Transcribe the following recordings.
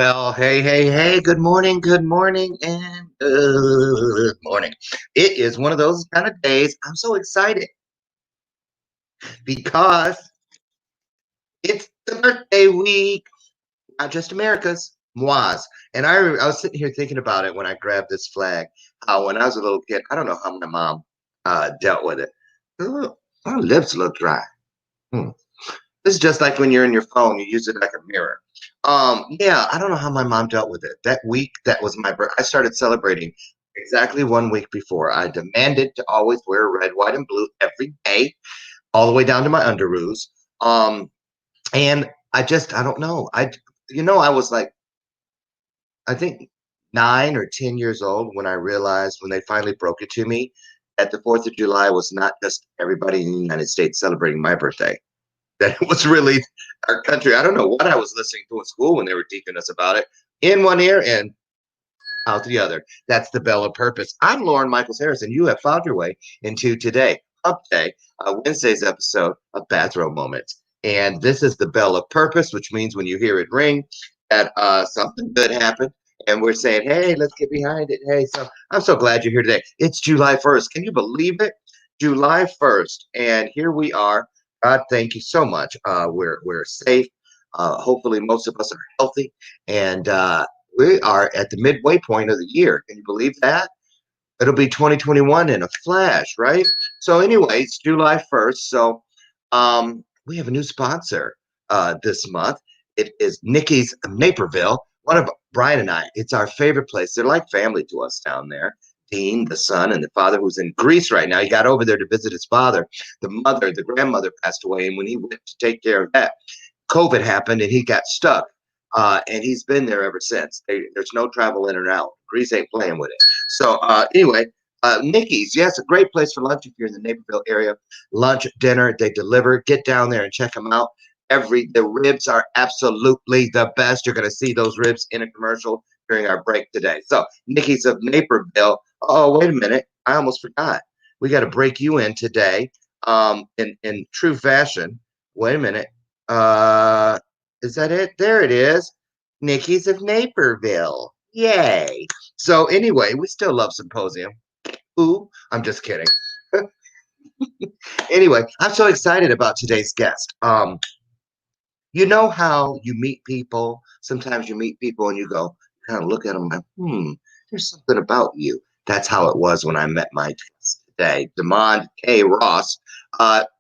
Well, hey, good morning, and good morning. It is one of those kind of days. I'm so excited because it's the birthday week, not just America's, Moi's. And I was sitting here thinking about it when I grabbed this flag. How when I was a little kid, I don't know how my mom dealt with it. Ugh, my lips look dry. Hmm. This is just like when you're in your phone, you use it like a mirror. Yeah, I don't know how my mom dealt with it. That week, that was my birth. I started celebrating exactly 1 week before. I demanded to always wear red, white, and blue every day, all the way down to my underoos. And I don't know. I was like, I think 9 or 10 years old when I realized when they finally broke it to me that the 4th of July was not just everybody in the United States celebrating my birthday, that it was really our country. I don't know what I was listening to in school when they were teaching us about it. In one ear and out the other. That's the bell of purpose. I'm Loren Michaels Harris, and you have found your way into today, Upday, Wednesday's episode of Bathrobe Moments. And this is the bell of purpose, which means when you hear it ring, that something good happened. And we're saying, hey, let's get behind it. Hey, so I'm so glad you're here today. It's July 1st. Can you believe it? July 1st. And here we are. God, thank you so much. We're safe. Hopefully, most of us are healthy. And we are at the midway point of the year. Can you believe that? It'll be 2021 in a flash, right? So, anyway, it's July 1st. So, we have a new sponsor this month. It is Nikki's Naperville. One of Brian and I, it's our favorite place. They're like family to us down there. Dean, the son, and the father, who's in Greece right now. He got over there to visit his father. The grandmother passed away. And when he went to take care of that, COVID happened and he got stuck. And he's been there ever since. There's no travel in and out. Greece ain't playing with it. So anyway, Nikki's, yes, a great place for lunch if you're in the Naperville area. Lunch, dinner, they deliver. Get down there and check them out. The ribs are absolutely the best. You're going to see those ribs in a commercial during our break today. So Nikki's of Naperville. Oh, wait a minute. I almost forgot. We got to break you in today in true fashion. Wait a minute. Is that it? There it is. Nikki's of Naperville. Yay. So anyway, we still love Symposium. Ooh, I'm just kidding. Anyway, I'm so excited about today's guest. You know how you meet people? Sometimes you meet people and you go, kind of look at them like, there's something about you. That's how it was when I met my guest today, Demond K. Ross.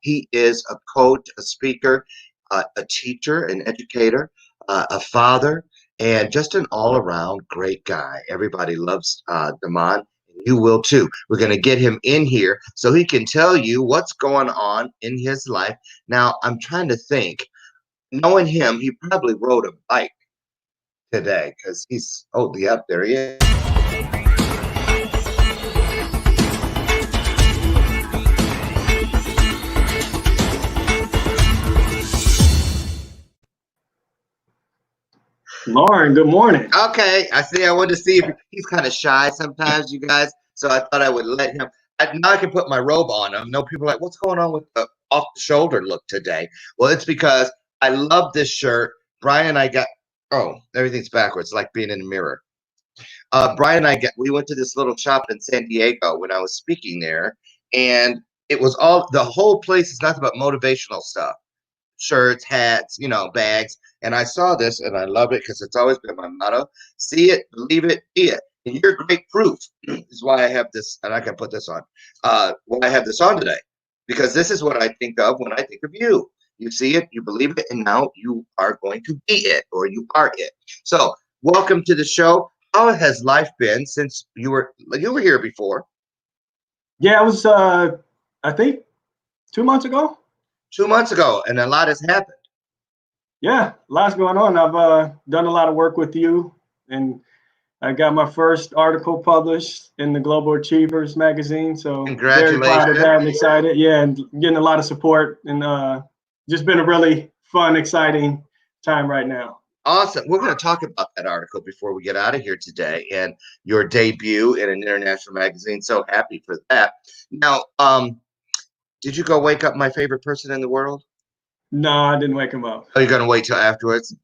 He is a coach, a speaker, a teacher, an educator, a father, and just an all-around great guy. Everybody loves Demond. You will too. We're going to get him in here so he can tell you what's going on in his life. Now, I'm trying to think. Knowing him, he probably rode a bike today because yep, there he is. Loren, good morning. Okay, I see. I wanted to see if he's kind of shy sometimes, you guys. So I thought I would let him. Now I can put my robe on him. No people are like, what's going on with the off the shoulder look today? Well, it's because I love this shirt. Brian and I got. Oh, everything's backwards, like being in a mirror. Brian and we went to this little shop in San Diego when I was speaking there, and it was the whole place is nothing but motivational stuff. Shirts, hats, bags. And I saw this and I love it because it's always been my motto. See it, believe it, be it. And you're great proof. This is why I have this, and I can put this on. Why I have this on today. Because this is what I think of when I think of you. You see it, you believe it, and now you are going to be it, or you are it. So welcome to the show. How has life been since you were here before? Yeah, it was I think 2 months ago. 2 months ago, and a lot has happened. Yeah, lots going on. I've done a lot of work with you, and I got my first article published in the Global Achievers magazine. So very proud of that and excited. Yeah, and getting a lot of support, and just been a really fun, exciting time right now. Awesome. We're going to talk about that article before we get out of here today and your debut in an international magazine. So happy for that. Now, did you go wake up my favorite person in the world? No, I didn't wake him up. Oh, you're going to wait till afterwards?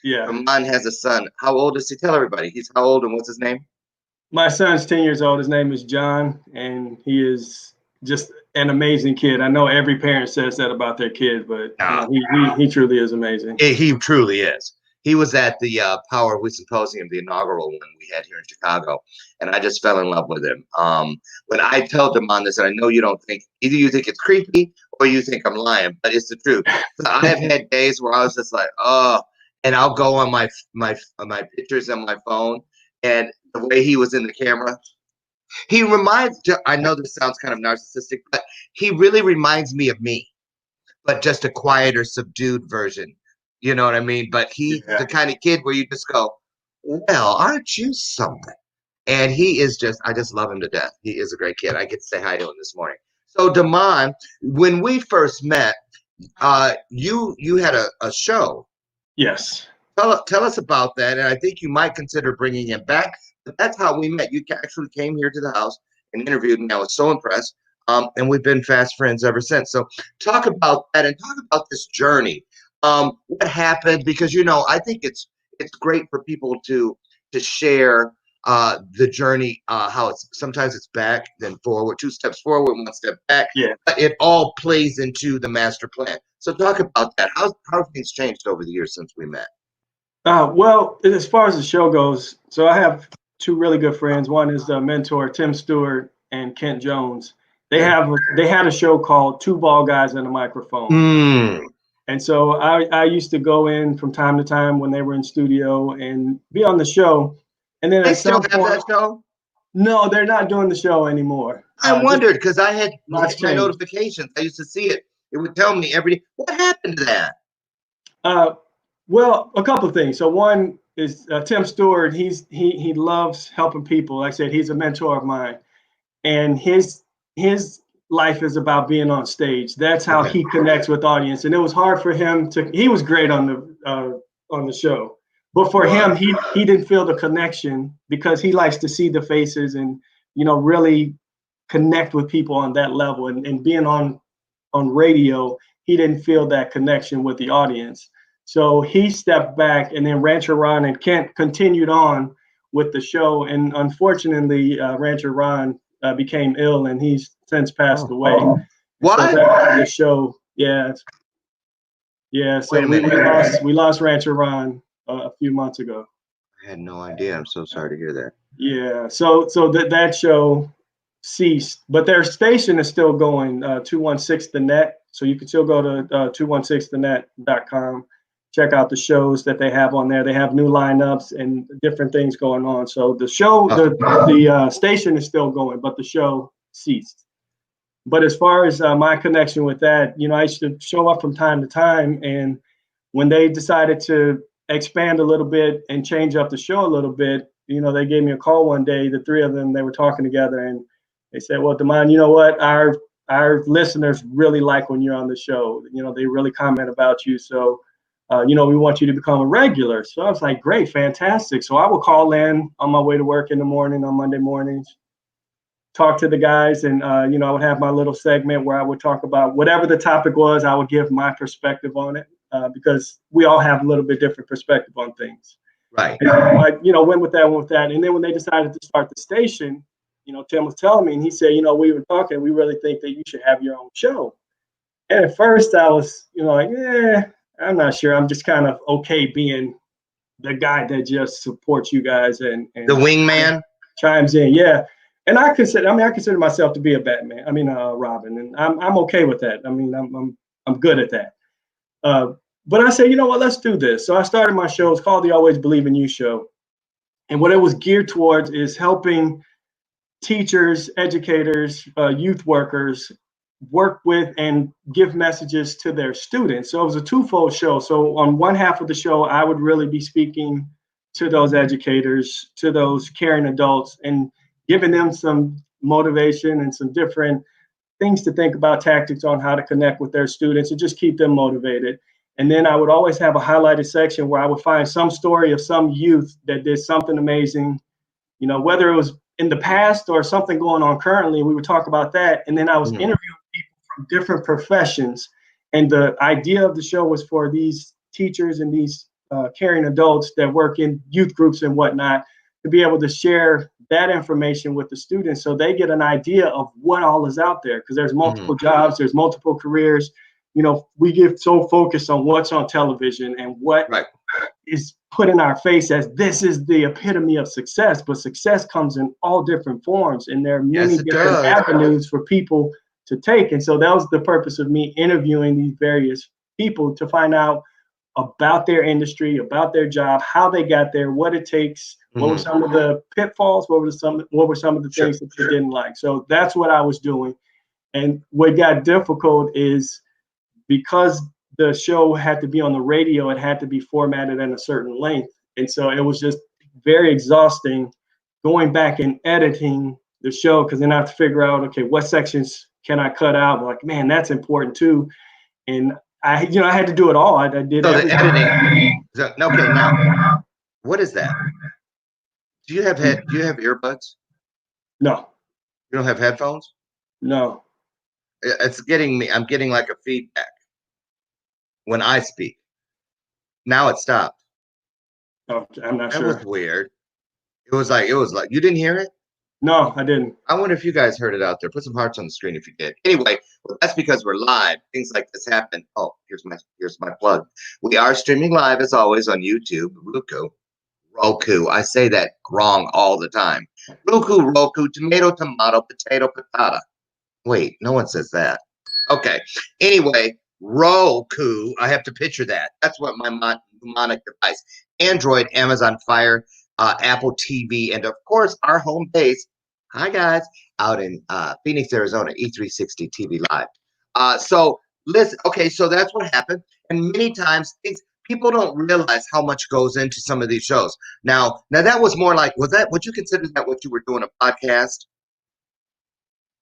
Yeah. Damon has a son. How old is he? Tell everybody. He's how old and what's his name? My son's 10 years old. His name is John, and he is just an amazing kid. I know every parent says that about their kid, but he truly is amazing. He truly is. He was at the Power of We Symposium, the inaugural one we had here in Chicago, and I just fell in love with him. When I tell Damon this, and I know you don't think, either you think it's creepy or you think I'm lying, but it's the truth. I have had days where I was just like, oh, and I'll go on my pictures on my phone, and the way he was in the camera, he reminds, I know this sounds kind of narcissistic, but he really reminds me of me, but just a quieter, subdued version. You know what I mean? But he's the kind of kid where you just go, well, aren't you something? And he is just, I just love him to death. He is a great kid. I get to say hi to him this morning. So Damon, when we first met, you had a show. Yes. Tell us about that. And I think you might consider bringing him back. But that's how we met. You actually came here to the house and interviewed me. I was so impressed. And we've been fast friends ever since. So talk about that and talk about this journey. What happened? Because I think it's great for people to share the journey. How it's sometimes it's back, then forward, 2 steps forward, 1 step back. Yeah. But it all plays into the master plan. So talk about that. How have things changed over the years since we met? Well, as far as the show goes, so I have 2 really good friends. One is the mentor, Tim Stewart and Kent Jones. They had a show called Two Bald Guys and a Microphone. And so I used to go in from time to time when they were in studio and be on the show. And then they still have that show? No, they're not doing the show anymore. I wondered because I had my notifications. I used to see it. It would tell me every day. What happened to that? Well, a couple of things. So one is Tim Stewart. He loves helping people. Like I said, he's a mentor of mine, and his life is about being on stage. That's how he connects with audience. And it was hard for him to. He was great on the show, but for him, he didn't feel the connection because he likes to see the faces and really connect with people on that level. And being on radio, he didn't feel that connection with the audience. So he stepped back, and then Rancher Ron and Kent continued on with the show. And unfortunately, Rancher Ron became ill, and he's since passed away. What? So the show, yeah. So we lost Rancher Ron a few months ago. I had no idea. I'm so sorry to hear that. Yeah. So that show ceased, but their station is still going. 216 The Net. So you can still go to 216thenet.com. Check out the shows that they have on there. They have new lineups and different things going on. So the show, the station is still going, but the show ceased. But as far as my connection with that, I used to show up from time to time. And when they decided to expand a little bit and change up the show a little bit, they gave me a call one day. The 3 of them, they were talking together, and they said, well, Damon, you know what? Our listeners really like when you're on the show. They really comment about you. So we want you to become a regular. So I was like, great, fantastic. So I would call in on my way to work in the morning on Monday mornings, talk to the guys, and I would have my little segment where I would talk about whatever the topic was. I would give my perspective on it because we all have a little bit different perspective on things. Right. And I went with that. And then when they decided to start the station, Tim was telling me, and he said, we were talking, we really think that you should have your own show. And at first I was, like, I'm not sure. I'm just kind of okay being the guy that just supports you guys and the wingman chimes in. Yeah. And I consider myself to be a Batman. Robin, and I'm okay with that. I'm good at that. But I said, what, let's do this. So I started my show. It's called the Always Believe in You Show. And what it was geared towards is helping teachers, educators, youth workers work with and give messages to their students. So it was a twofold show. So on one half of the show, I would really be speaking to those educators, to those caring adults, and giving them some motivation and some different things to think about, tactics on how to connect with their students and just keep them motivated. And then I would always have a highlighted section where I would find some story of some youth that did something amazing, whether it was in the past or something going on currently. We would talk about that. And then I was interviewing people from different professions. And the idea of the show was for these teachers and these caring adults that work in youth groups and whatnot, to be able to share that information with the students so they get an idea of what all is out there. Because there's multiple jobs, there's multiple careers. You know, we get so focused on what's on television and what is put in our face as this is the epitome of success, but success comes in all different forms, and there are many different avenues for people to take. And so that was the purpose of me interviewing these various people, to find out about their industry, about their job, how they got there, what it takes, what were some of the pitfalls, what were some of the things that they didn't like. So that's what I was doing. And what got difficult is, because the show had to be on the radio, it had to be formatted in a certain length. And so it was just very exhausting going back and editing the show, because then I have to figure out, okay, what sections can I cut out? Like, man, that's important too. And I had to do it all. I did everything. The editing. Okay, now, what is that? Do you have earbuds? No. You don't have headphones? No. It's getting me. I'm getting like a feedback when I speak. Now it stopped. Okay, I'm not sure. That was weird. It was like you didn't hear it? No, I didn't. I wonder if you guys heard it out there. Put some hearts on the screen if you did. Anyway, well, that's because we're live. Things like this happen. Oh, here's my plug. We are streaming live as always on YouTube, Roku. I say that wrong all the time. Roku, tomato, potato, patata. Wait, no one says that. Okay. Anyway, Roku. I have to picture that. That's what my mnemonic device. Android, Amazon Fire, Apple TV, and of course our home base. Hi guys, out in Phoenix, Arizona, E360 TV Live. So listen, okay, so that's what happened, and many times people don't realize how much goes into some of these shows. Now that was more like, would you consider that what you were doing, a podcast?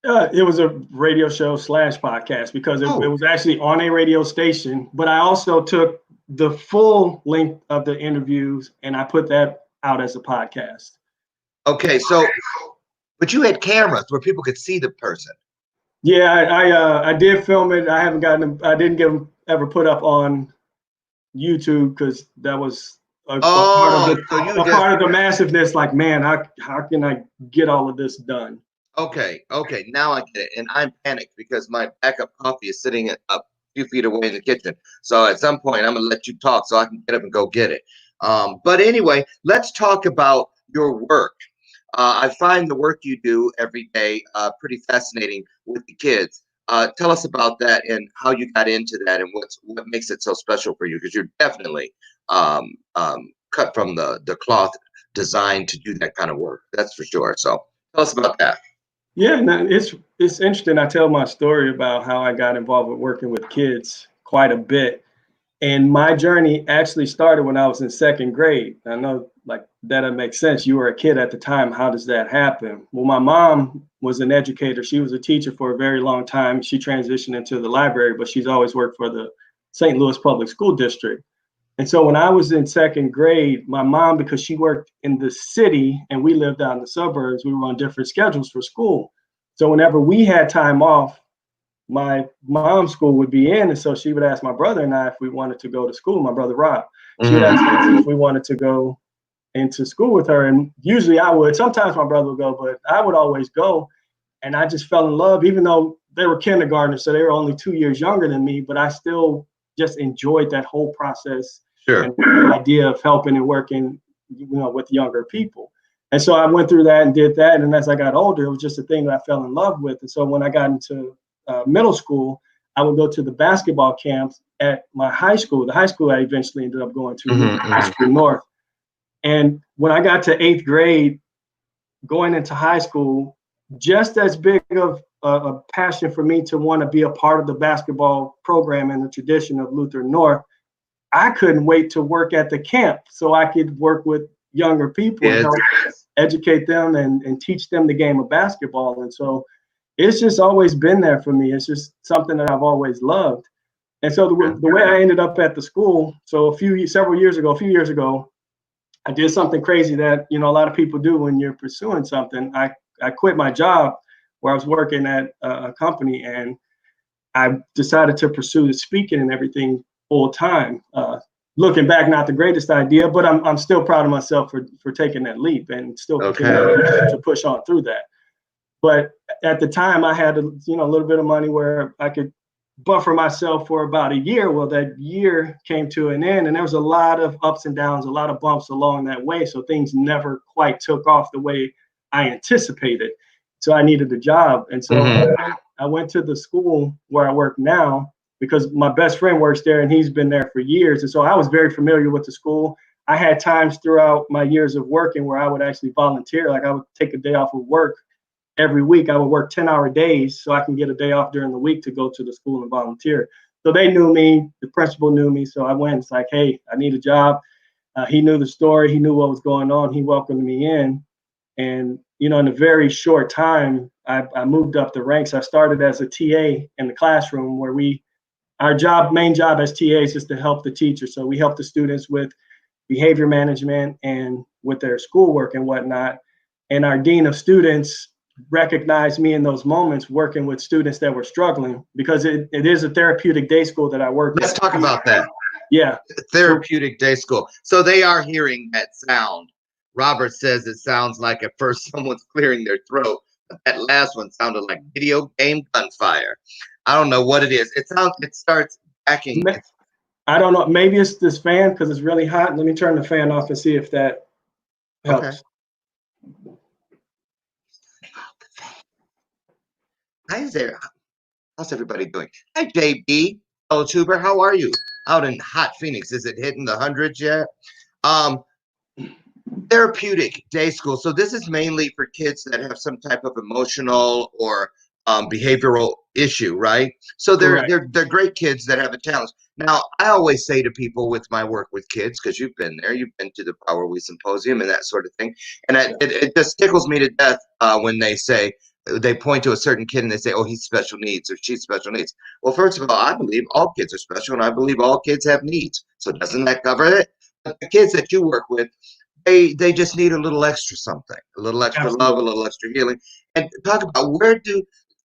It was a radio show / podcast, because it was actually on a radio station, but I also took the full length of the interviews and I put that out as a podcast. Okay, so, but you had cameras where people could see the person. Yeah, I did film it. I didn't get them ever put up on YouTube, because that was a part of the massiveness. Like, man, how can I get all of this done? Okay, now I get it. And I'm panicked because my backup coffee is sitting a few feet away in the kitchen. So at some point, I'm going to let you talk so I can get up and go get it. But anyway, let's talk about your work. I find the work you do every day pretty fascinating with the kids. Tell us about that and how you got into that, and what makes it so special for you, because you're definitely cut from the cloth, designed to do that kind of work. That's for sure. So tell us about that. Yeah, it's interesting. I tell my story about how I got involved with working with kids quite a bit. And my journey actually started when I was in second grade. I know, like, that makes sense. You were a kid at the time. How does that happen? Well, my mom was an educator. She was a teacher for a very long time. She transitioned into the library, but she's always worked for the St. Louis Public School District. And so when I was in second grade, my mom, because she worked in the city and we lived out in the suburbs, we were on different schedules for school. So whenever we had time off, my mom's school would be in, and so she would ask my brother and I if we wanted to go to school. My brother Rob, she would ask us if we wanted to go into school with her, and usually I would. Sometimes my brother would go, but I would always go. And I just fell in love, even though they were kindergartners, so they were only 2 years younger than me. But I still just enjoyed that whole process. Sure. And the idea of helping and working, with younger people. And so I went through that and did that. And as I got older, it was just a thing that I fell in love with. And so when I got into middle school, I would go to the basketball camps at my high school. The high school I eventually ended up going to, High School North. And when I got to 8th grade, going into high school, just as big of a passion for me to want to be a part of the basketball program and the tradition of Lutheran North, I couldn't wait to work at the camp so I could work with younger people and help educate them and teach them the game of basketball. And so it's just always been there for me. It's just something that I've always loved. And so the way I ended up at the school, so a few years ago, I did something crazy that, a lot of people do when you're pursuing something. I quit my job where I was working at a company, and I decided to pursue the speaking and everything full time. looking back, not the greatest idea, but I'm still proud of myself for taking that leap and still continuing to push on through that. But at the time, I had a little bit of money where I could buffer myself for about a year. Well, that year came to an end, and there was a lot of ups and downs, a lot of bumps along that way. So things never quite took off the way I anticipated. So I needed a job, and so I went to the school where I work now because my best friend works there, and he's been there for years. And so I was very familiar with the school. I had times throughout my years of working where I would actually volunteer. Like I would take a day off of work every week. I would work 10-hour days so I can get a day off during the week to go to the school and volunteer. So they knew me, the principal knew me. So I went, it's like, hey, I need a job. He knew the story. He knew what was going on. He welcomed me in. And, in a very short time, I moved up the ranks. I started as a TA in the classroom where our main job as TAs is to help the teachers. So we help the students with behavior management and with their schoolwork and whatnot. And our dean of students recognized me in those moments working with students that were struggling because it is a therapeutic day school that I work with. Let's talk about that. Yeah. Therapeutic day school. So they are hearing that sound. Robert says it sounds like at first someone's clearing their throat. But that last one sounded like video game gunfire. I don't know what it is. It starts backing. I don't know. Maybe it's this fan because it's really hot. Let me turn the fan off and see if that helps. Okay. Hi there. How's everybody doing? Hi, JB. Hello, Tuber. How are you? Out in hot Phoenix. Is it hitting the hundreds yet? Therapeutic day school. So this is mainly for kids that have some type of emotional or behavioral issue, right? So they're great kids that have a challenge. Now, I always say to people with my work with kids, because you've been there, you've been to the Power We Symposium and that sort of thing, and it just tickles me to death when they point to a certain kid and they say, oh, he's special needs or she's special needs. Well, first of all, I believe all kids are special, and I believe all kids have needs. So doesn't that cover it? But the kids that you work with, they just need a little extra something, a little extra love, a little extra healing. And talk about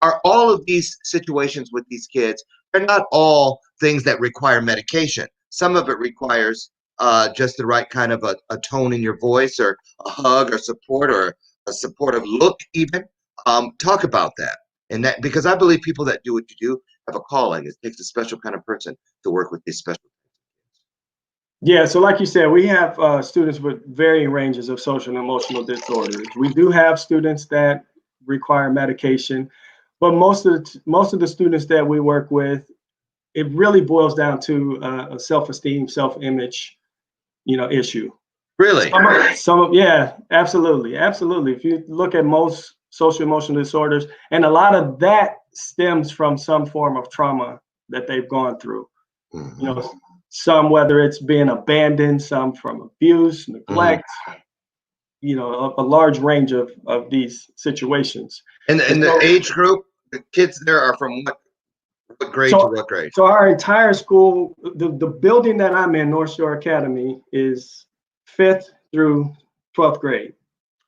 are all of these situations with these kids, they're not all things that require medication. Some of it requires just the right kind of a tone in your voice or a hug or support or a supportive look even. Talk about that. And that, because I believe people that do what you do have a calling. It takes a special kind of person to work with these special. Yeah, so like you said, we have students with varying ranges of social and emotional disorders. We do have students that require medication, but most of the students that we work with, it really boils down to a self-esteem, self-image, issue. Really? Yeah, absolutely. If you look at most social emotional disorders, and a lot of that stems from some form of trauma that they've gone through. Mm-hmm. Some, whether it's being abandoned, some from abuse, neglect, a large range of these situations. And the age group, the kids there are from what grade to what grade? So our entire school, the building that I'm in, North Shore Academy, is 5th through 12th grade.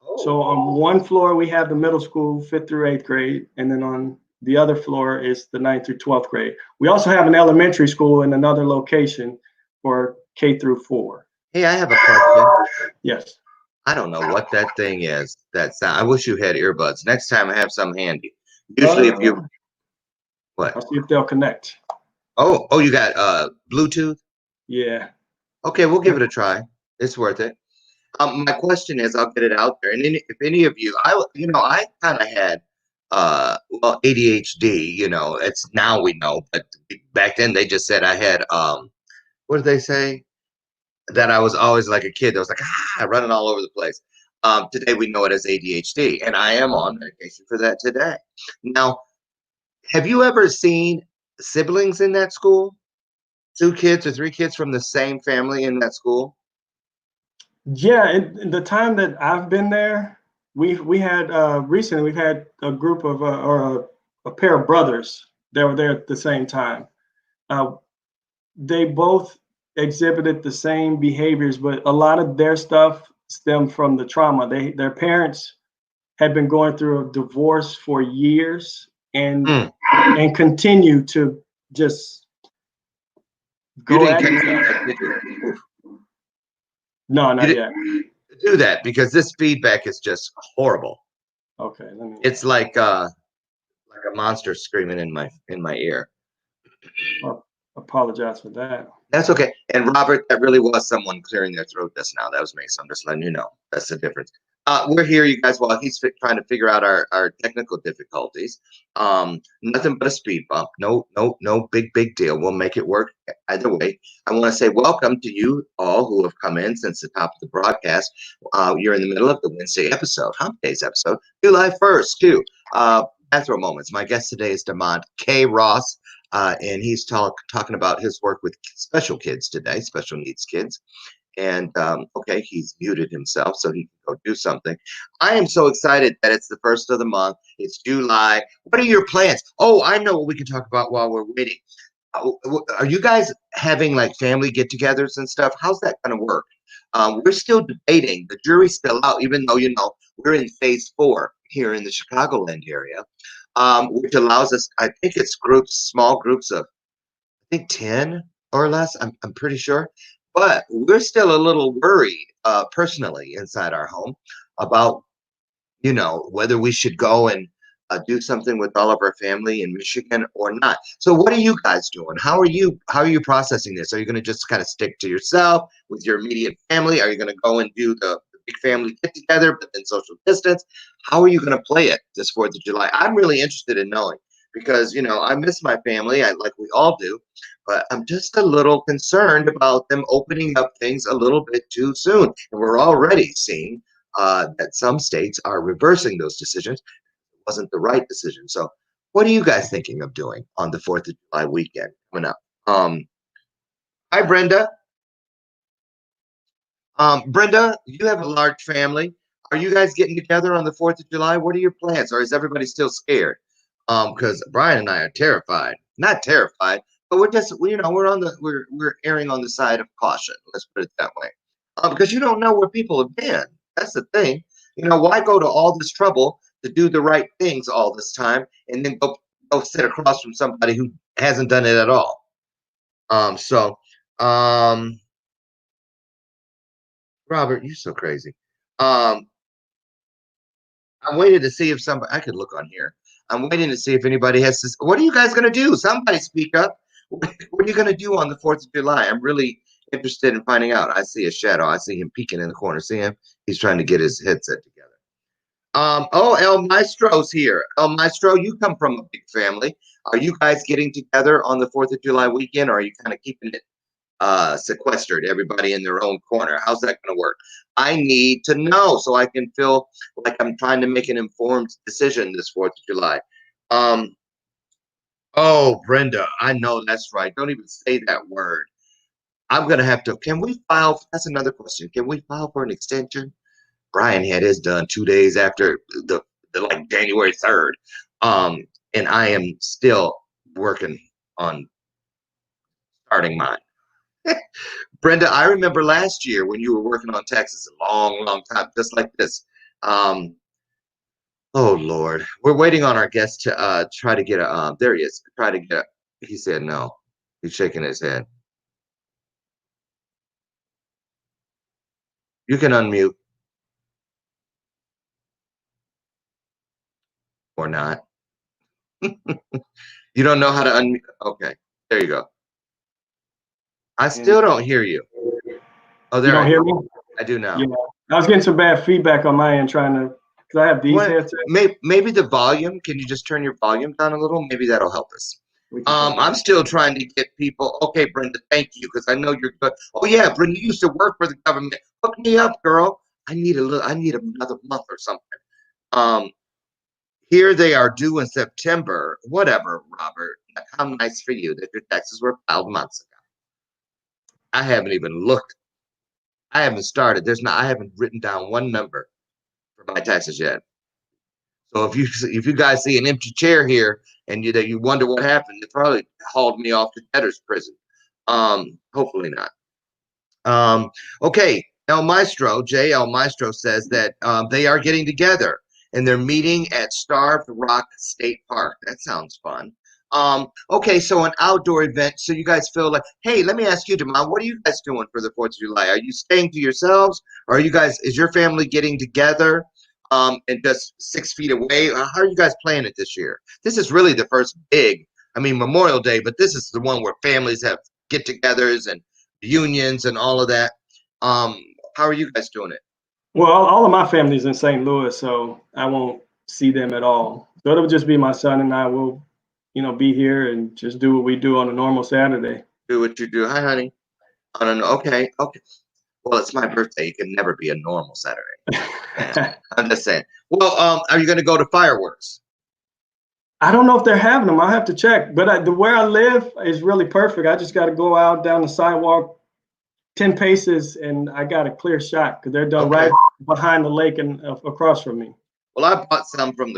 Oh. So on one floor, we have the middle school, 5th through 8th grade, and then on the other floor is the 9th through 12th grade. We also have an elementary school in another location for K through 4. Hey, I have a question. Yes. I don't know what that thing is. That sound. I wish you had earbuds. Next time I have some handy. Usually if you what? I'll see if they'll connect. Oh, you got Bluetooth? Yeah. Okay, we'll give it a try. It's worth it. My question is, I'll get it out there. And if any of you, I kind of had ADHD, it's now we know, but back then they just said I had what did they say? That I was always like a kid that was like running all over the place. Today we know it as ADHD, and I am on medication for that today. Now, have you ever seen siblings in that school? 2 kids or 3 kids from the same family in that school? Yeah, in the time that I've been there, we had recently we've had a group of or a pair of brothers that were there at the same time. They both exhibited the same behaviors, but a lot of their stuff stemmed from the trauma. Their parents had been going through a divorce for years and continue to just You Go didn't at catch me. that, did you? No, not yet. Do that because this feedback is just horrible. Okay, let me. It's like a monster screaming in my ear. I'll apologize for that. That's okay. And Robert, that really was someone clearing their throat just now. That was me. So I'm just letting you know. That's the difference. We're here, you guys, while he's trying to figure out our technical difficulties. Nothing but a speed bump. No big deal. We'll make it work either way. I want to say welcome to you all who have come in since the top of the broadcast. You're in the middle of the Wednesday episode, Hump Days episode, July 1st, too. Bathrobe Moments. My guest today is Demond K. Ross. And he's talking about his work with special kids today, special needs kids. And okay, he's muted himself so he can go do something. I am so excited that it's the first of the month. It's July. What are your plans? Oh, I know what we can talk about while we're waiting. Are you guys having like family get-togethers and stuff? How's that going to work? We're still debating. The jury's still out, even though we're in phase 4 here in the Chicagoland area. Which allows us, I think it's small groups of, I think 10 or less, I'm pretty sure. But we're still a little worried personally inside our home about, whether we should go and do something with all of our family in Michigan or not. So what are you guys doing? How are you processing this? Are you going to just kind of stick to yourself with your immediate family? Are you going to go and do the big family get together, but then social distance? How are you going to play it this 4th of July? I'm really interested in knowing because, I miss my family, like we all do, but I'm just a little concerned about them opening up things a little bit too soon. And we're already seeing that some states are reversing those decisions. It wasn't the right decision. So what are you guys thinking of doing on the 4th of July weekend coming up? Hi, Brenda. Brenda, you have a large family. Are you guys getting together on the 4th of July? What are your plans? Or is everybody still scared? Because Brian and I are terrified. Not terrified, but we're just, we're erring on the side of caution. Let's put it that way. Because you don't know where people have been. That's the thing. Why go to all this trouble to do the right things all this time and then go sit across from somebody who hasn't done it at all? Robert, you're so crazy. I'm waiting to see if I could look on here. I'm waiting to see if anybody has this. What are you guys going to do? Somebody speak up. What are you going to do on the 4th of July? I'm really interested in finding out. I see a shadow. I see him peeking in the corner. See him? He's trying to get his headset together. Oh, El Maestro's here. El Maestro, you come from a big family. Are you guys getting together on the 4th of July weekend, or are you kind of keeping it sequestered, everybody in their own corner? How's that going to work? I need to know so I can feel like I'm trying to make an informed decision this 4th of July. Oh, Brenda, I know that's right. Don't even say that word. I'm going to have to, can we file? That's another question. Can we file for an extension? Brian had his done 2 days after the like January 3rd. And I am still working on starting mine. Brenda, I remember last year when you were working on Texas, a long time, just like this. Oh Lord, we're waiting on our guest to try to get a. There he is. Try to get. He said no. He's shaking his head. You can unmute or not. You don't know how to unmute. Okay, there you go. I still don't hear you. Oh, there. You don't hear me? I do now. Yeah, I was getting some bad feedback on my end trying to, because I have these headsets. Maybe the volume. Can you just turn your volume down a little? Maybe that'll help us. I'm still trying to get people. Okay, Brenda, thank you, because I know you're good. Oh yeah, Brenda, you used to work for the government. Hook me up, girl. I need another month or something. Here they are due in September. Whatever, Robert. How nice for you that your taxes were filed months ago. I haven't even looked. I haven't started. I haven't written down one number for my taxes yet. So if you guys see an empty chair here and you wonder what happened, they probably hauled me off to debtor's prison. Hopefully not. Okay, El Maestro says that they are getting together and they're meeting at Starved Rock State Park. That sounds fun. Okay, so an outdoor event. So you guys feel like, hey, let me ask you, Demond, what are you guys doing for the 4th of July? Are you staying to yourselves? Or are you guys, is your family getting together and just 6 feet away? How are you guys playing it this year? This is really the first big, I mean, Memorial Day, but this is the one where families have get-togethers and reunions and all of that. How are you guys doing it? Well, all of my family's in St. Louis, so I won't see them at all. So it'll just be my son and I will, be here and just do what we do on a normal Saturday. Do what you do. Hi, honey. Okay. Well, it's my birthday. It can never be a normal Saturday. I'm just saying. Well, are you going to go to fireworks? I don't know if they're having them. I'll have to check. But where I live is really perfect. I just got to go out down the sidewalk 10 paces and I got a clear shot because they're done right behind the lake and across from me. Well, I bought some from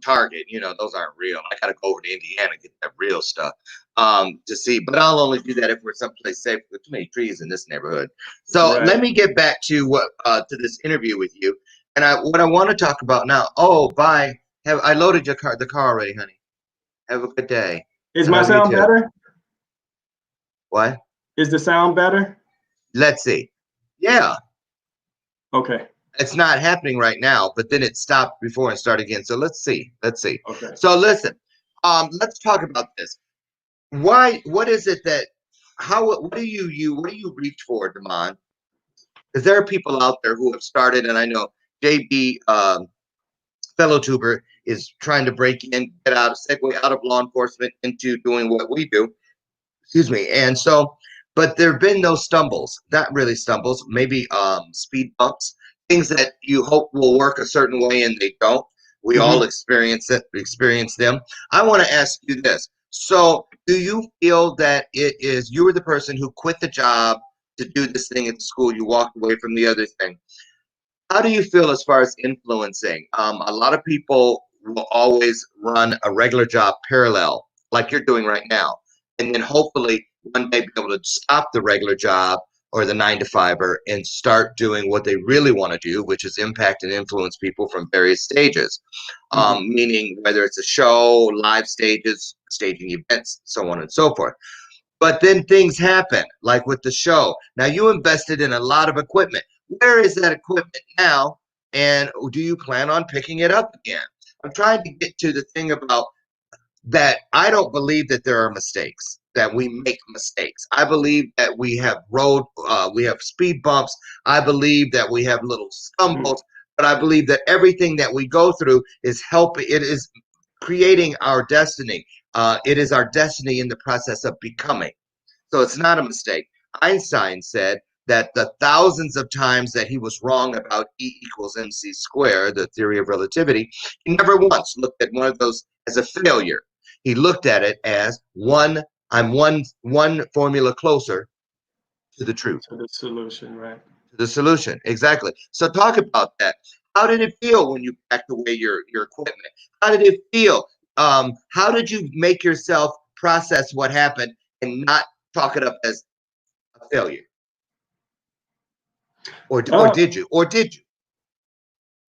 Target. Those aren't real. I got to go over to Indiana and get that real stuff to see. But I'll only do that if we're someplace safe. There's too many trees in this neighborhood. So let me get back to to this interview with you. And what I want to talk about now. Oh, bye. I loaded the car already, honey. Have a good day. Is my sound better? What? Is the sound better? Let's see. Yeah. Okay. It's not happening right now, but then it stopped before and started again. So let's see. Okay. So listen, let's talk about this. What is it that, what do you reach for, Demond? Because there are people out there who have started, and I know JB, fellow tuber, is trying to break in, segue out of law enforcement into doing what we do. Excuse me. And so, but there have been no stumbles, not really stumbles, maybe speed bumps, things that you hope will work a certain way and they don't. We all experience them. I want to ask you this. So do you feel that you were the person who quit the job to do this thing at the school, you walked away from the other thing? How do you feel as far as influencing? A lot of people will always run a regular job parallel, like you're doing right now, and then hopefully one day be able to stop the regular job or the 9-to-5er and start doing what they really want to do, which is impact and influence people from various stages, meaning whether it's a show, live stages, staging events, so on and so forth. But then things happen, like with the show. Now, you invested in a lot of equipment. Where is that equipment now? And do you plan on picking it up again? I'm trying to get to the thing about that. I don't believe that there are mistakes, that we make mistakes. I believe that we have we have speed bumps. I believe that we have little stumbles, but I believe that everything that we go through is it is creating our destiny. It is our destiny in the process of becoming. So it's not a mistake. Einstein said that the thousands of times that he was wrong about E=mc², the theory of relativity, he never once looked at one of those as a failure. He looked at it as I'm one formula closer to the truth. To the solution, right? To the solution, exactly. So talk about that. How did it feel when you packed away your equipment? How did it feel? How did you make yourself process what happened and not talk it up as a failure? Or did you?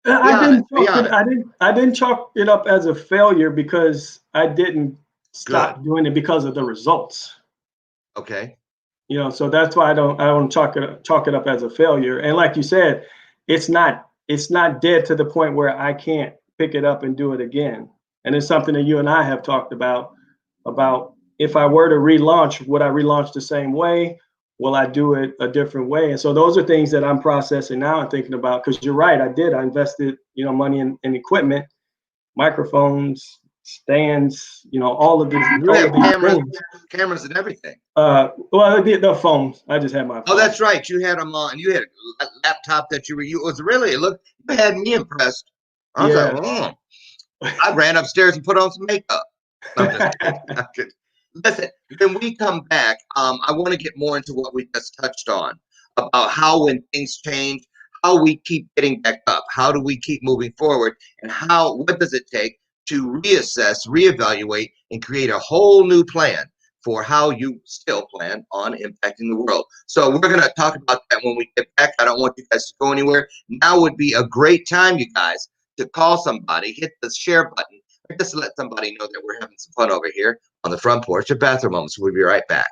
I didn't chalk it up as a failure because I didn't stop doing it because of the results. Okay. So that's why I don't chalk it up as a failure. And like you said, it's not dead to the point where I can't pick it up and do it again. And it's something that you and I have talked about if I were to relaunch, would I relaunch the same way? Will I do it a different way? And so those are things that I'm processing now and thinking about, because you're right, I invested, money in equipment, microphones, stands, all of these. You have cameras and everything. Well, the phones. I just had my phone. Oh, that's right. You had them on. You had a laptop that you had me impressed. I was like, I ran upstairs and put on some makeup. Listen, when we come back, I want to get more into what we just touched on about how when things change, how we keep getting back up, how do we keep moving forward, and what does it take to reassess, reevaluate, and create a whole new plan for how you still plan on impacting the world. So we're going to talk about that when we get back. I don't want you guys to go anywhere. Now would be a great time, you guys, to call somebody, hit the share button, just to let somebody know that we're having some fun over here on the front porch of Bathrobe Moments. We'll be right back.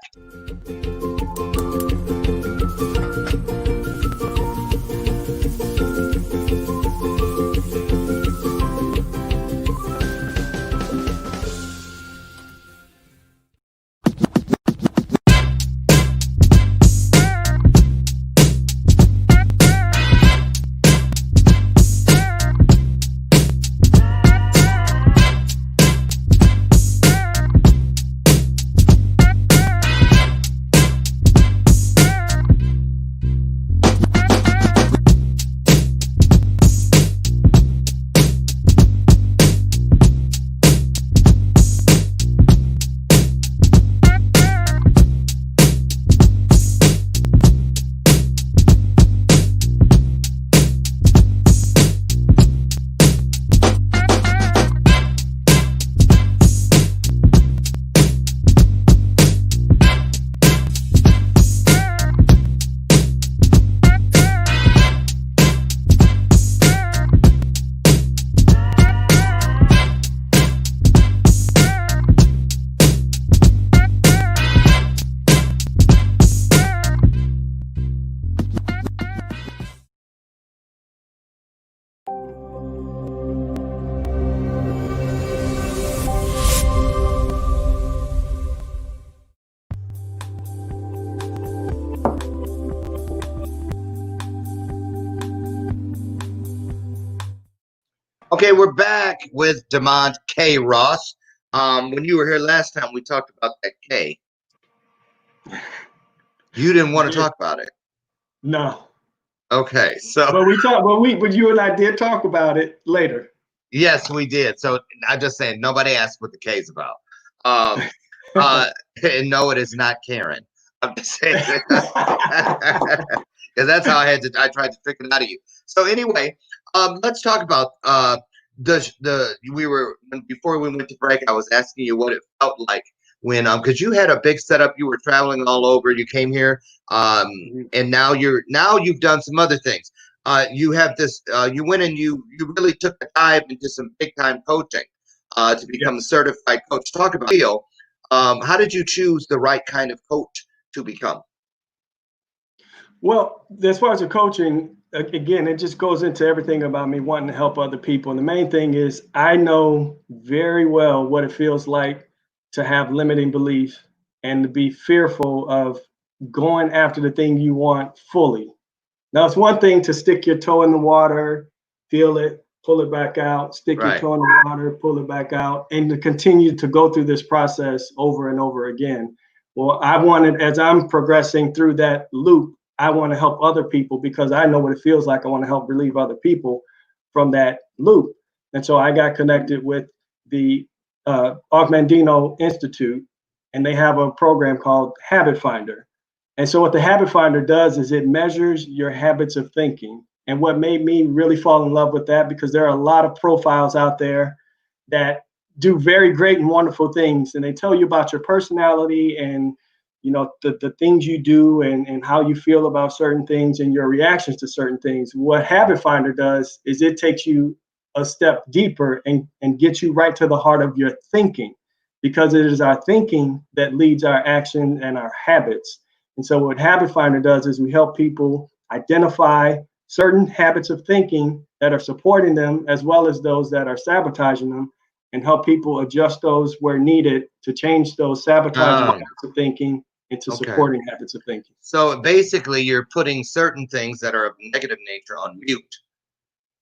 Okay, we're back with Demond K. Ross. When you were here last time, we talked about that K. You didn't want to talk about it. No. Okay, so but we talked. But you and I did talk about it later. Yes, we did. So I'm just saying, nobody asked what the K is about. And no, it is not Karen. I'm just saying because that's how I tried to trick it out of you. So anyway, let's talk about before we went to break, I was asking you what it felt like when because you had a big setup, you were traveling all over, you came here, and now you've done some other things. You have this. You went and you really took a dive into some big time coaching to become a certified coach. Talk about feel. How did you choose the right kind of coach to become? Well, as far as the coaching, again, it just goes into everything about me wanting to help other people. And the main thing is I know very well what it feels like to have limiting belief and to be fearful of going after the thing you want fully. Now, it's one thing to stick your toe in the water, feel it, pull it back out, stick your toe in the water, pull it back out, and to continue to go through this process over and over again. Well, I wanted, as I'm progressing through that loop, I want to help other people because I know what it feels like. I want to help relieve other people from that loop. And so I got connected with the Augmandino Institute, and they have a program called Habit Finder. And so what the Habit Finder does is it measures your habits of thinking. And what made me really fall in love with that, because there are a lot of profiles out there that do very great and wonderful things. And they tell you about your personality and the things you do and how you feel about certain things and your reactions to certain things. What Habit Finder does is it takes you a step deeper and gets you right to the heart of your thinking, because it is our thinking that leads our action and our habits. And so what Habit Finder does is we help people identify certain habits of thinking that are supporting them, as well as those that are sabotaging them, and help people adjust those where needed to change those sabotaging habits of thinking into supporting habits of thinking. So basically, you're putting certain things that are of negative nature on mute,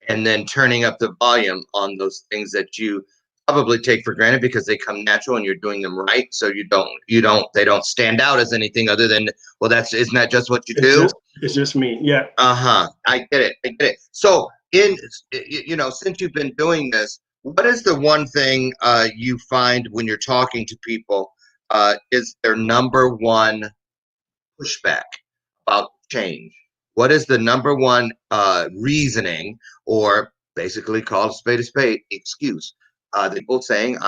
and then turning up the volume on those things that you probably take for granted because they come natural and you're doing them right. So they don't stand out as anything other than, well, isn't that just what you do? It's just me. Yeah. I get it. So since you've been doing this, what is the one thing you find when you're talking to people is their number one pushback about change? What is the number one reasoning, or basically call a spade excuse? People saying,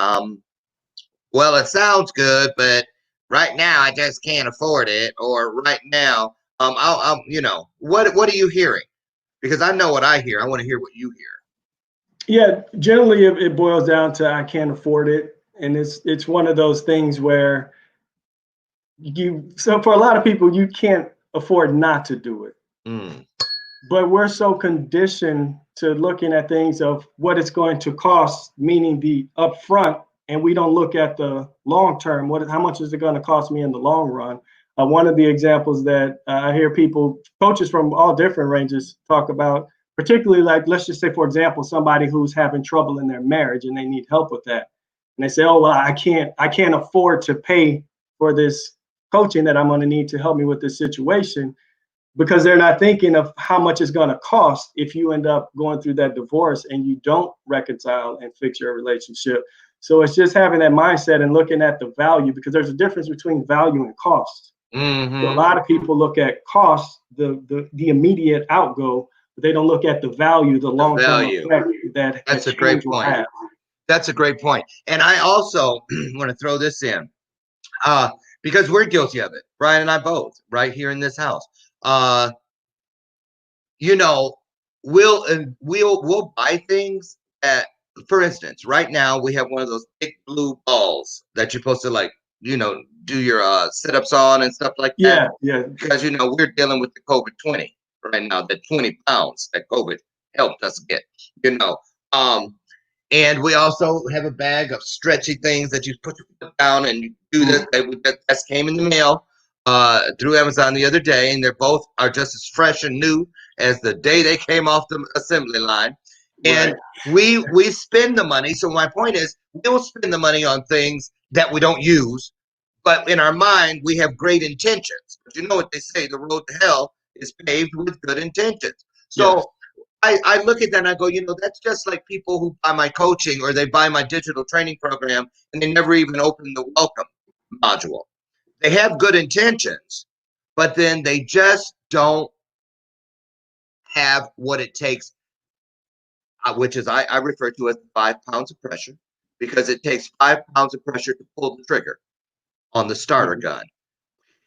well, it sounds good, but right now I just can't afford it, or right now, what are you hearing? Because I know what I hear. I want to hear what you hear. Yeah, generally it boils down to I can't afford it, and it's one of those things where so for a lot of people you can't afford not to do it. Mm. But we're so conditioned to looking at things of what it's going to cost, meaning the upfront, and we don't look at the long term. How much is it going to cost me in the long run? One of the examples that I hear people, coaches from all different ranges, talk about, particularly like, let's just say, for example, somebody who's having trouble in their marriage and they need help with that, and they say, "Oh well, I can't afford to pay for this coaching that I'm going to need to help me with this situation." Because they're not thinking of how much it's going to cost if you end up going through that divorce and you don't reconcile and fix your relationship. So it's just having that mindset and looking at the value, because there's a difference between value and cost. So a lot of people look at cost, the immediate outgo, but they don't look at the value, the long-term effect that that's a great point. That's a great point. And I also want to throw this in because we're guilty of it. Brian and I both, right here in this house. You know, we'll buy things that, for instance, right now we have one of those big blue balls that you're supposed to, like, you know, do your sit-ups on and stuff like that. Yeah. Because, you know, we're dealing with the COVID-20 right now, the 20 pounds that COVID helped us get, you know. And we also have a bag of stretchy things that you put down and you do this. That came in the mail through Amazon the other day, and they're both are just as fresh and new as the day they came off the assembly line. And we spend the money. So my point is, we'll spend the money on things that we don't use, but in our mind we have great intentions. But you know what they say: the road to hell is paved with good intentions. So I look at that and I go, you know, that's just like people who buy my coaching or they buy my digital training program and they never even open the welcome module. They have good intentions, but then they just don't have what it takes, which is I refer to as 5 pounds of pressure, because it takes 5 pounds of pressure to pull the trigger on the starter gun.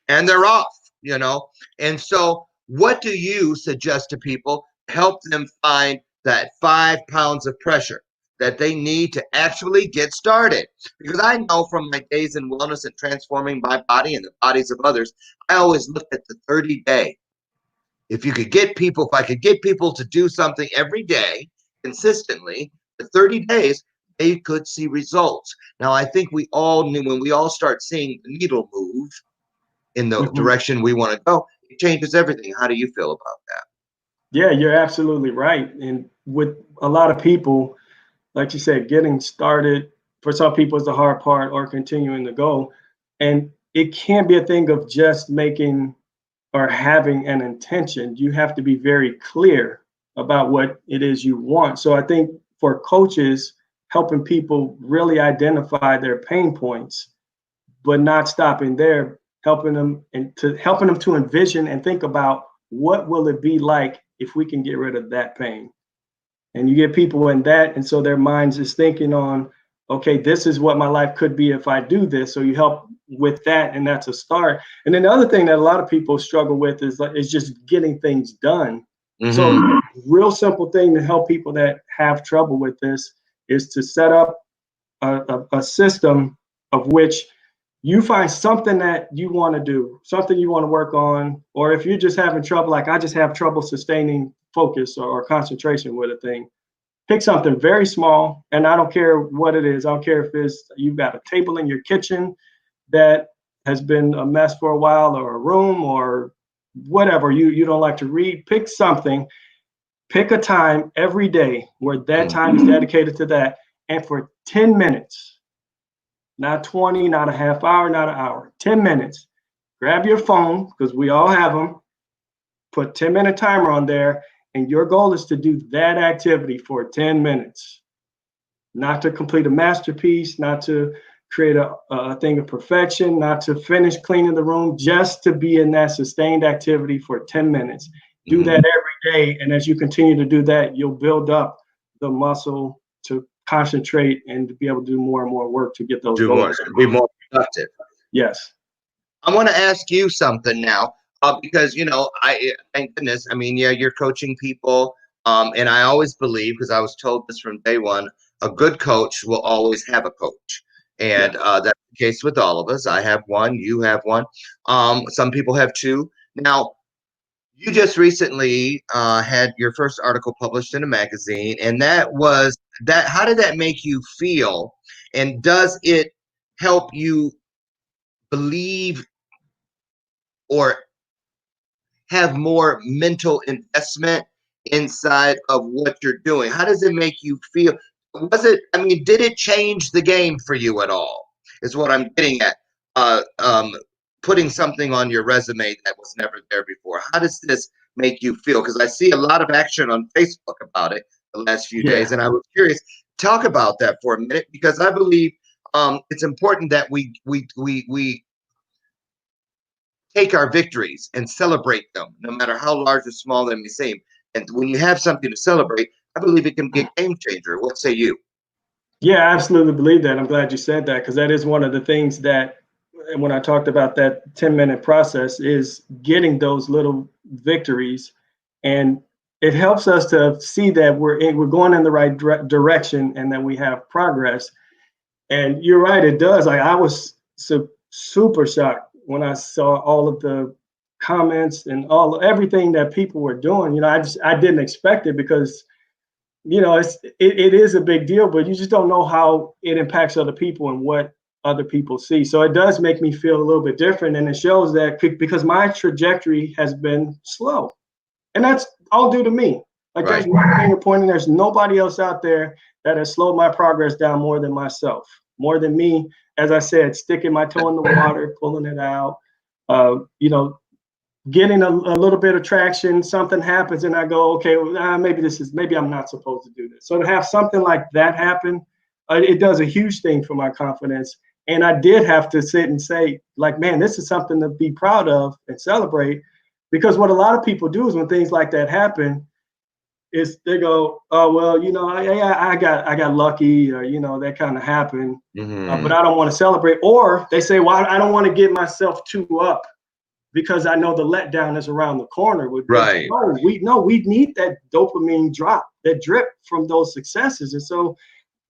And they're off, you know. And so what do you suggest to people to help them find that 5 pounds of pressure that they need to actually get started? Because I know from my days in wellness and transforming my body and the bodies of others, I always looked at the 30-day. If I could get people to do something every day consistently for 30 days, they could see results. Now, I think we all knew when we all start seeing the needle move in the direction we want to go, it changes everything. How do you feel about that? Yeah, you're absolutely right. And with a lot of people, like you said, getting started for some people is the hard part, or continuing to go. And it can't be a thing of just making or having an intention. You have to be very clear about what it is you want. So I think for coaches, helping people really identify their pain points, but not stopping there, helping them to envision and think about what will it be like if we can get rid of that pain. And you get people in that, and so their minds is thinking on, okay, this is what my life could be if I do this. So you help with that, and that's a start. And then the other thing that a lot of people struggle with is just getting things done. So real simple thing to help people that have trouble with this is to set up a system of which you find something that you want to do, something you want to work on, or if you're just having trouble, like I just have trouble sustaining focus or concentration with a thing, pick something very small. And I don't care what it is. I don't care if it's you've got a table in your kitchen that has been a mess for a while, or a room, or whatever. You don't like to read. Pick something. Pick a time every day where that time is dedicated to that. And for 10 minutes, not 20, not a half hour, not an hour, 10 minutes, grab your phone, because we all have them, put 10-minute timer on there, and your goal is to do that activity for 10 minutes. Not to complete a masterpiece, not to create a thing of perfection, not to finish cleaning the room, just to be in that sustained activity for 10 minutes. Do that every day, and as you continue to do that, you'll build up the muscle to concentrate and to be able to do more and more work to get those goals. Be more productive. Yes. I want to ask you something now, because, you know, thank goodness. I mean, yeah, you're coaching people. And I always believe, because I was told this from day one, a good coach will always have a coach. And that's the case with all of us. I have one, you have one. Some people have two. Now, you just recently had your first article published in a magazine, and that was that. How did that make you feel? And does it help you believe or have more mental investment inside of what you're doing? How does it make you feel? Was it, I mean, did it change the game for you at all? Is what I'm getting at. Uh, um, Putting something on your resume that was never there before. How does this make you feel? Because I see a lot of action on Facebook about it the last few days, and I was curious. Talk about that for a minute, because I believe it's important that we take our victories and celebrate them, no matter how large or small they may seem. And when you have something to celebrate, I believe it can be a game changer. What say you? Yeah, I absolutely believe that. I'm glad you said that, because that is one of the things that, when I talked about that 10-minute process, is getting those little victories, and it helps us to see that we're going in the right direction and that we have progress. And you're right, it does. Like, I was super shocked when I saw all of the comments and everything that people were doing. I didn't expect it, because it is a big deal, but you just don't know how it impacts other people and what other people see. So it does make me feel a little bit different, and it shows that because my trajectory has been slow, and that's all due to me. Like, there's no finger pointing. There's nobody else out there that has slowed my progress down more than myself, more than me. As I said, sticking my toe in the water, pulling it out, getting a little bit of traction, something happens, and I go, okay, well, maybe I'm not supposed to do this. So to have something like that happen, it does a huge thing for my confidence. And I did have to sit and say, like, man, this is something to be proud of and celebrate. Because what a lot of people do is, when things like that happen, is they go, oh, well, I got lucky, or that kind of happened, but I don't want to celebrate. Or they say, well, I don't want to get myself too up, because I know the letdown is around the corner. Right. We need that dopamine drop, that drip from those successes. And so,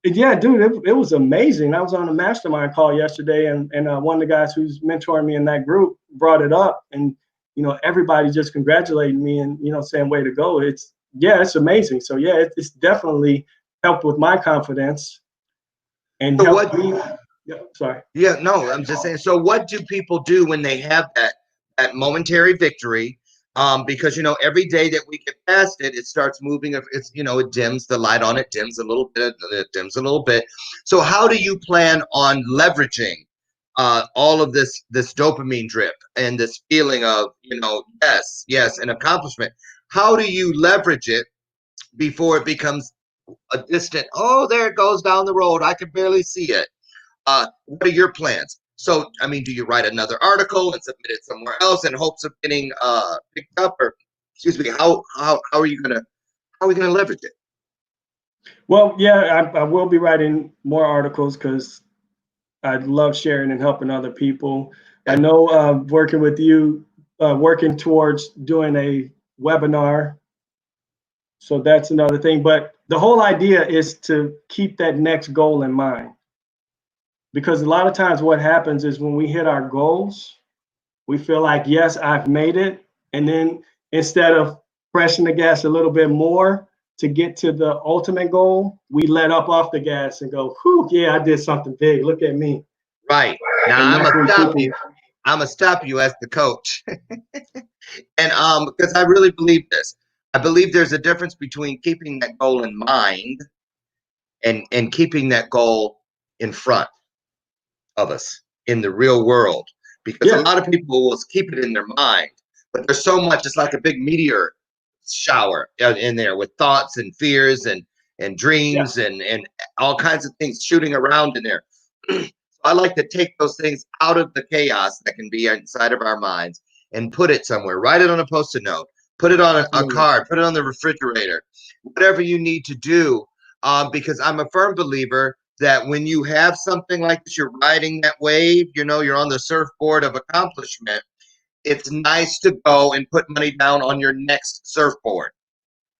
yeah, dude, it was amazing. I was on a mastermind call yesterday, and one of the guys who's mentoring me in that group brought it up, and everybody just congratulating me and saying, way to go. It's amazing. So yeah, it's definitely helped with my confidence and helped me. Yeah, sorry. Yeah, no, I'm just saying. So what do people do when they have that momentary victory? Because every day that we get past it, it starts moving. It's it dims, the light on it dims a little bit, it dims a little bit. So how do you plan on leveraging all of this dopamine drip and this feeling of yes, an accomplishment? How do you leverage it before it becomes a distant? Oh, there it goes down the road. I can barely see it. What are your plans? So, I mean, do you write another article and submit it somewhere else in hopes of getting picked up? Or, excuse me, how are we gonna leverage it? Well, yeah, I will be writing more articles, because I love sharing and helping other people. I know, working with you, working towards doing a webinar. So that's another thing. But the whole idea is to keep that next goal in mind. Because a lot of times what happens is, when we hit our goals, we feel like, yes, I've made it. And then, instead of pressing the gas a little bit more to get to the ultimate goal, we let up off the gas and go, whew, yeah, I did something big. Look at me. Right. Now I'm gonna stop you. I'm gonna stop you as the coach. And because I really believe this. I believe there's a difference between keeping that goal in mind and keeping that goal in front of us in the real world. Because a lot of people will keep it in their mind, but there's so much. It's like a big meteor shower in there with thoughts and fears and dreams and all kinds of things shooting around in there. So I like to take those things out of the chaos that can be inside of our minds and put it somewhere. Write it on a post-it note. Put it on a card. Put it on the refrigerator. Whatever you need to do, because I'm a firm believer that when you have something like this, you're riding that wave, you're on the surfboard of accomplishment. It's nice to go and put money down on your next surfboard.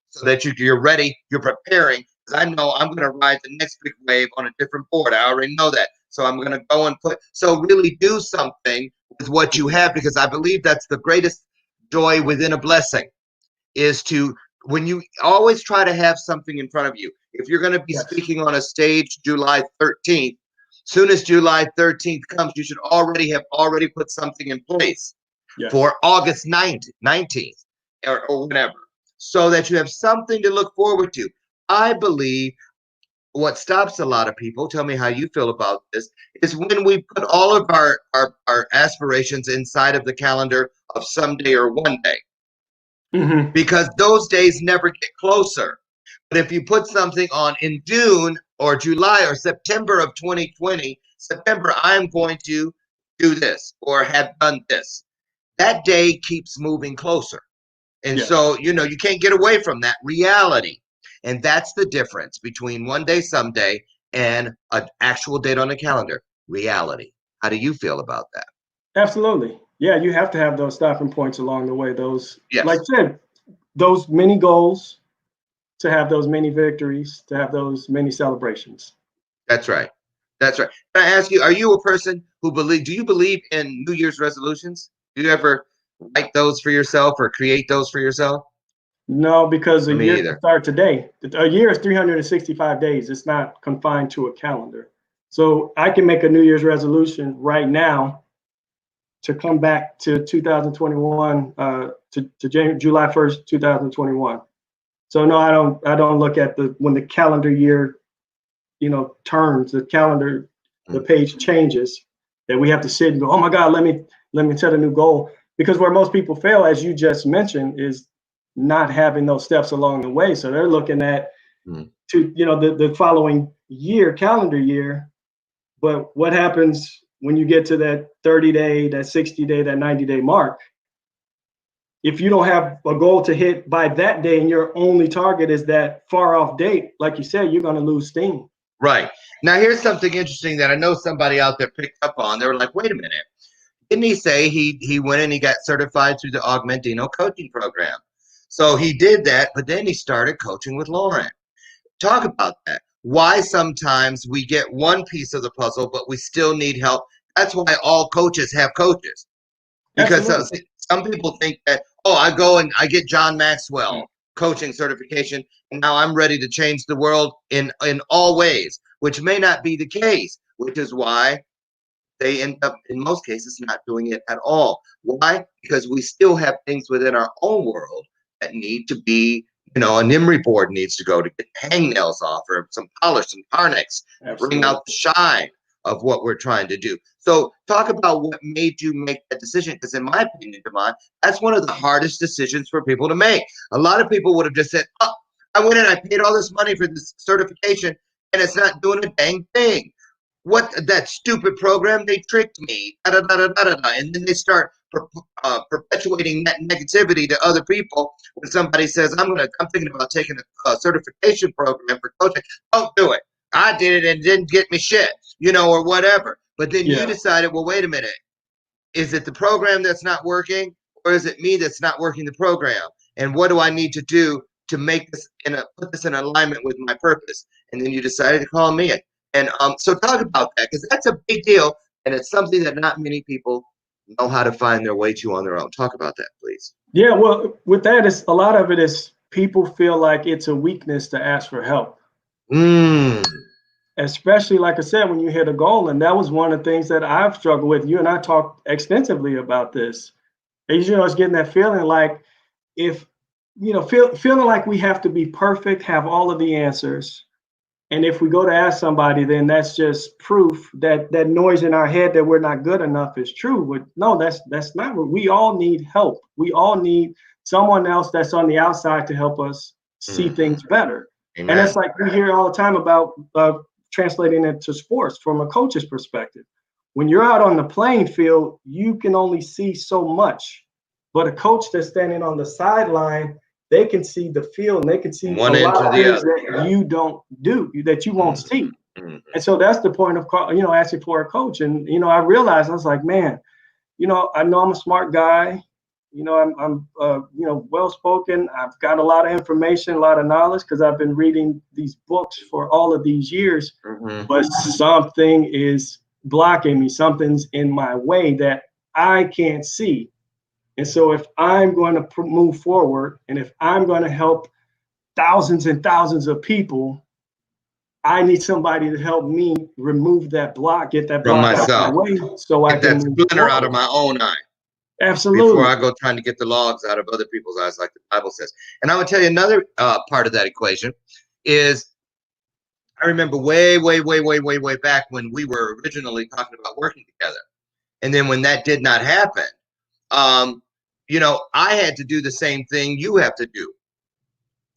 so that you're ready, you're preparing. I know I'm going to ride the next big wave on a different board. I already know that. So I'm going to go and so really do something with what you have, because I believe that's the greatest joy within a blessing, is to, when you always try to have something in front of you. If you're going to be speaking on a stage July 13th, soon as July 13th comes, you should already have put something in place for August 19th or whatever, so that you have something to look forward to. I believe what stops a lot of people, tell me how you feel about this, is when we put all of our aspirations inside of the calendar of someday or one day. Because those days never get closer. But if you put something on in June or July or September of 2020, September, I'm going to do this or have done this, that day keeps moving closer. And so, you can't get away from that reality. And that's the difference between one day, someday, and an actual date on the calendar, reality. How do you feel about that? Absolutely. Yeah, you have to have those stopping points along the way. Those, like I said, those many goals, to have those many victories, to have those many celebrations. That's right. That's right. Can I ask you, are you a person who do you believe in New Year's resolutions? Do you ever write those for yourself or create those for yourself? No, because a year can start today. A year is 365 days. It's not confined to a calendar. So I can make a New Year's resolution right now to come back to 2021, to July 1st, 2021. So no, I don't look at when the calendar year, turns, the calendar, the page changes, that we have to sit and go, oh my God, let me set a new goal. Because where most people fail, as you just mentioned, is not having those steps along the way. So they're looking at the following year, calendar year. But what happens when you get to that 30-day, that 60-day, that 90-day mark? If you don't have a goal to hit by that day and your only target is that far off date, like you said, you're going to lose steam. Right. Now, here's something interesting that I know somebody out there picked up on. They were like, wait a minute. Didn't he say he went and he got certified through the Augmentino coaching program? So he did that, but then he started coaching with Loren. Talk about that. Why sometimes we get one piece of the puzzle, but we still need help. That's why all coaches have coaches. Because some people think that, I go and I get John Maxwell coaching certification, and now I'm ready to change the world in all ways, which may not be the case, which is why they end up, in most cases, not doing it at all. Why? Because we still have things within our own world that need to be, an emery board needs to go to get hangnails off, or some polish, some Carnex, bring out the shine of what we're trying to do. So talk about what made you make that decision, because in my opinion, Damon, that's one of the hardest decisions for people to make. A lot of people would have just said, I went and I paid all this money for this certification, and it's not doing a dang thing. What, that stupid program, they tricked me, and then they start perpetuating that negativity to other people. When somebody says, I'm thinking about taking a certification program for coaching, don't do it. I did it and it didn't get me shit, or whatever. But then you decided, well, wait a minute. Is it the program that's not working, or is it me that's not working the program? And what do I need to do to make this put this in alignment with my purpose? And then you decided to call me. And so talk about that, because that's a big deal, and it's something that not many people know how to find their way to on their own. Talk about that, please. Yeah, well, with that, a lot of it is people feel like it's a weakness to ask for help. Especially, like I said, when you hit a goal. And that was one of the things that I've struggled with. You and I talked extensively about this. It's getting that feeling like, feeling like we have to be perfect, have all of the answers. And if we go to ask somebody, then that's just proof that that noise in our head that we're not good enough is true. But no, that's not what we all need. Help. We all need someone else that's on the outside to help us see things better. Amen. And it's like we hear all the time about translating it to sports from a coach's perspective. When you're out on the playing field, you can only see so much. But a coach that's standing on the sideline, they can see the field, and they can see one a lot of things that you don't do, that you won't see. And so that's the point of asking for a coach. And I realized, I was like, man, I know I'm a smart guy. I'm well spoken. I've got a lot of information, a lot of knowledge because I've been reading these books for all of these years. But something is blocking me. Something's in my way that I can't see. And so if I'm going to move forward, and if I'm going to help thousands and thousands of people, I need somebody to help me remove that block, get that block out of my way, so I can move splinter out of my own eye. Absolutely. Before I go trying to get the logs out of other people's eyes, like the Bible says. And I would tell you another part of that equation is, I remember way back when we were originally talking about working together. And then when that did not happen, I had to do the same thing you have to do,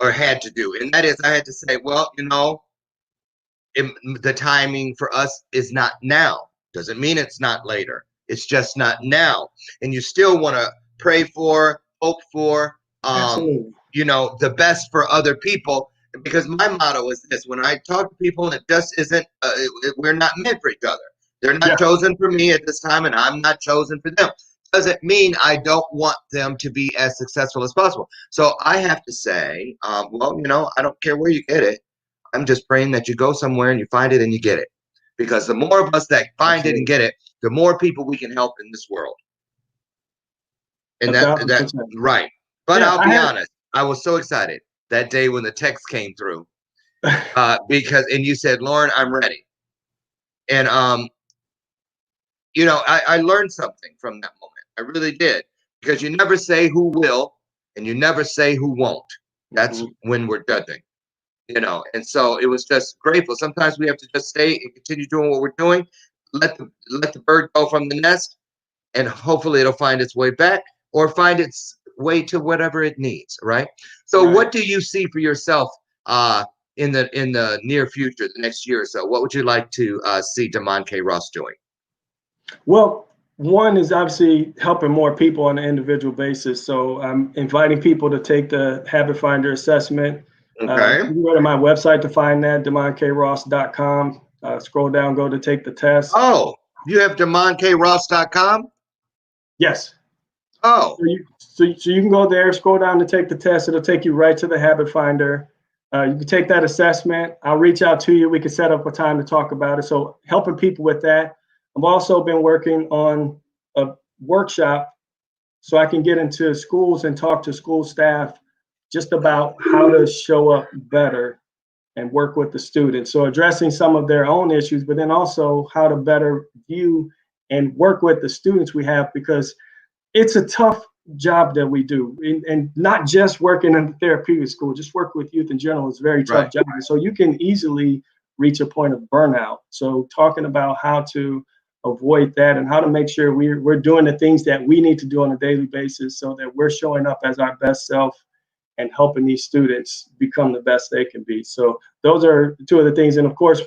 or had to do. And that is, I had to say, well, the timing for us is not now. Doesn't mean it's not later. It's just not now. And you still want to pray for, hope for, the best for other people. Because my motto is this: when I talk to people, it just isn't, we're not meant for each other. They're not chosen for me at this time, and I'm not chosen for them. Doesn't mean I don't want them to be as successful as possible. So I have to say, I don't care where you get it. I'm just praying that you go somewhere and you find it and you get it. Because the more of us that find it and get it, the more people we can help in this world. And that's right. But I'll be honest, I was so excited that day when the text came through, because you said, Loren, I'm ready. And I learned something from that moment. I really did, because you never say who will, and you never say who won't. That's when we're judging. And so it was just grateful. Sometimes we have to just stay and continue doing what we're doing. Let the bird go from the nest, and hopefully it'll find its way back, or find its way to whatever it needs. Right. So what do you see for yourself in the near future, the next year or so? What would you like to see Damon K. Ross doing? Well, one is obviously helping more people on an individual basis. So I'm inviting people to take the Habit Finder assessment. Okay. You can go to my website to find that, damonkross.com. Scroll down, go to take the test. Oh, you have damonkross.com? Yes. Oh. So you can go there, scroll down to take the test. It'll take you right to the Habit Finder. You can take that assessment. I'll reach out to you. We can set up a time to talk about it. So helping people with that. I've also been working on a workshop so I can get into schools and talk to school staff just about how to show up better and work with the students. So addressing some of their own issues, but then also how to better view and work with the students we have, because it's a tough job that we do. And not just working in the therapeutic school, just work with youth in general is a very tough job. So you can easily reach a point of burnout. So talking about how to avoid that and how to make sure we're doing the things that we need to do on a daily basis so that we're showing up as our best self and helping these students become the best they can be. So those are two of the things. And of course,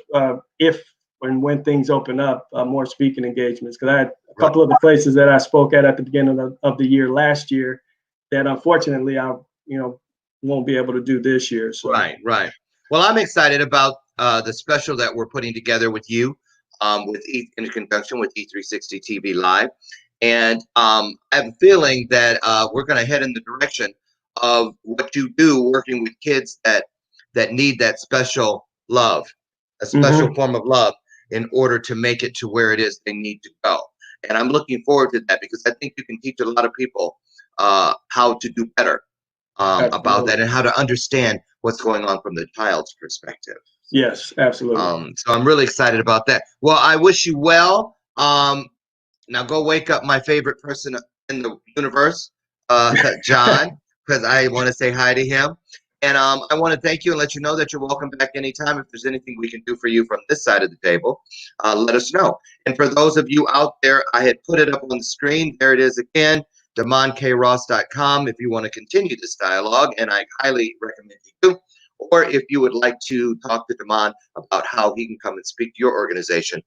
if and when things open up, more speaking engagements, because I had a couple of the places that I spoke at the beginning of the year last year that unfortunately I won't be able to do this year. So. Right. Well, I'm excited about the special that we're putting together with you, in conjunction with E360 TV Live. And I have a feeling that we're going to head in the direction of what you do, working with kids that need that special love, a special form of love, in order to make it to where it is they need to go. And I'm looking forward to that, because I think you can teach a lot of people how to do better about that, and how to understand what's going on from the child's perspective. Yes, absolutely. So I'm really excited about that. Well, I wish you well. Now go wake up my favorite person in the universe, John, because I want to say hi to him. And I want to thank you and let you know that you're welcome back anytime. If there's anything we can do for you from this side of the table, let us know. And for those of you out there, I had put it up on the screen. There it is again, damonkross.com, if you want to continue this dialogue, and I highly recommend you do. Or if you would like to talk to Damon about how he can come and speak to your organization,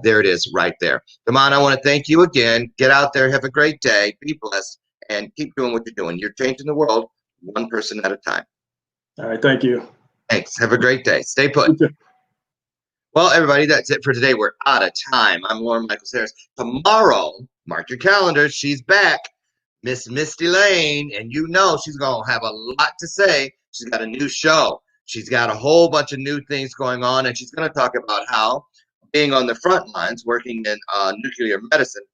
there it is right there. Damon, I want to thank you again. Get out there, have a great day, be blessed, and keep doing what you're doing. You're changing the world one person at a time. All right, thank you. Thanks. Have a great day. Stay put. Well, everybody, that's it for today. We're out of time. I'm Loren Michael Harris. Tomorrow, mark your calendars, she's back. Miss Misty Lane, and you know she's going to have a lot to say. She's got a new show. She's got a whole bunch of new things going on, and she's going to talk about how being on the front lines, working in nuclear medicine,